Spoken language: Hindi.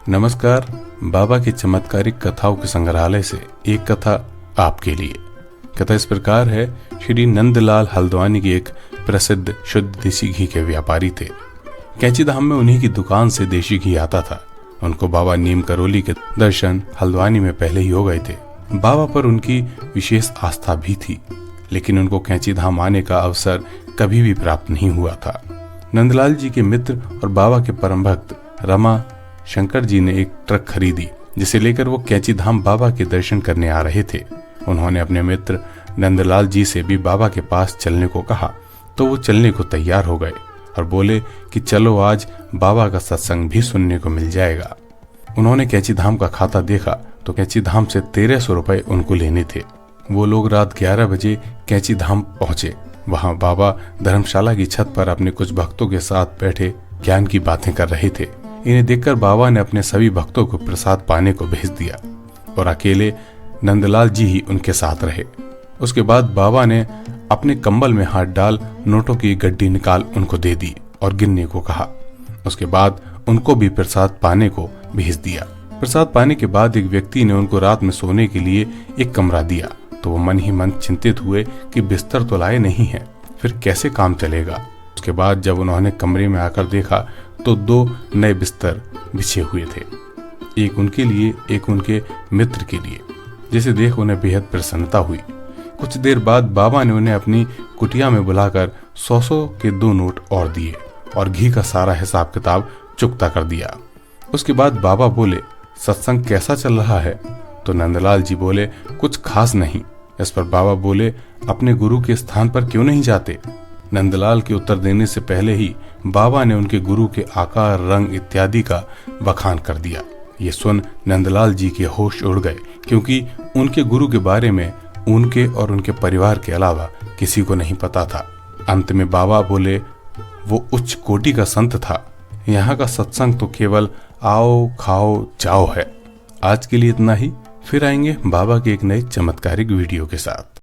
नमस्कार। बाबा की चमत्कारिक कथाओं के संग्रहालय से एक कथा आपके लिए। कथा इस प्रकार है। श्री नंदलाल हल्द्वानी की एक प्रसिद्ध शुद्ध देसी घी के व्यापारी थे। कैंची धाम में उन्हीं की दुकान से देसी घी आता था। उनको बाबा नीम करोली के दर्शन हल्द्वानी में पहले ही हो गए थे। बाबा पर उनकी विशेष आस्था भी थी, लेकिन उनको कैंची धाम आने का अवसर कभी भी प्राप्त नहीं हुआ था। नंदलाल जी के मित्र और बाबा के परम भक्त रमा शंकर जी ने एक ट्रक खरीदी, जिसे लेकर वो कैंची धाम बाबा के दर्शन करने आ रहे थे। उन्होंने अपने मित्र नंदलाल जी से भी बाबा के पास चलने को कहा, तो वो चलने को तैयार हो गए और बोले कि चलो आज बाबा का सत्संग भी सुनने को मिल जाएगा। उन्होंने कैंची धाम का खाता देखा तो कैंची धाम से 1300 रुपए उनको लेने थे। वो लोग रात 11 बजे कैंची धाम पहुंचे। वहां बाबा धर्मशाला की छत पर अपने कुछ भक्तों के साथ बैठे ज्ञान की बातें कर रहे थे। इन्हें देखकर बाबा ने अपने सभी भक्तों को प्रसाद पाने को भेज दिया और अकेले नंदलाल जी ही उनके साथ रहे। उसके बाद बाबा ने अपने कंबल में हाथ डाल नोटों की गड्डी निकाल उनको दे दी और गिनने को कहा। उसके बाद उनको भी प्रसाद पाने को भेज दिया। प्रसाद पाने के बाद एक व्यक्ति ने उनको रात में सोने के लिए एक कमरा दिया, तो वो मन ही मन चिंतित हुए कि बिस्तर तो लाए नहीं है, फिर कैसे काम चलेगा। उसके बाद जब उन्होंने कमरे में आकर देखा तो 2 नए बिस्तर बिछे हुए थे, एक उनके लिए एक उनके मित्र के लिए, जिसे देख उन्हें बेहद प्रसन्नता हुई। कुछ देर बाद बाबा ने उन्हें अपनी कुटिया में बुलाकर 100 के 2 नोट और दिए और घी का सारा हिसाब किताब चुकता कर दिया। उसके बाद बाबा बोले, सत्संग कैसा चल रहा है? तो नंदलाल जी बोले, कुछ खास नहीं। इस पर बाबा बोले, अपने गुरु के स्थान पर क्यों नहीं जाते? नंदलाल के उत्तर देने से पहले ही बाबा ने उनके गुरु के आकार, रंग इत्यादि का बखान कर दिया। ये सुन नंदलाल जी के होश उड़ गए, क्योंकि उनके गुरु के बारे में उनके और उनके परिवार के अलावा किसी को नहीं पता था। अंत में बाबा बोले, वो उच्च कोटि का संत था। यहाँ का सत्संग तो केवल आओ खाओ जाओ है। आज के लिए इतना ही। फिर आएंगे बाबा के एक नए चमत्कारिक वीडियो के साथ।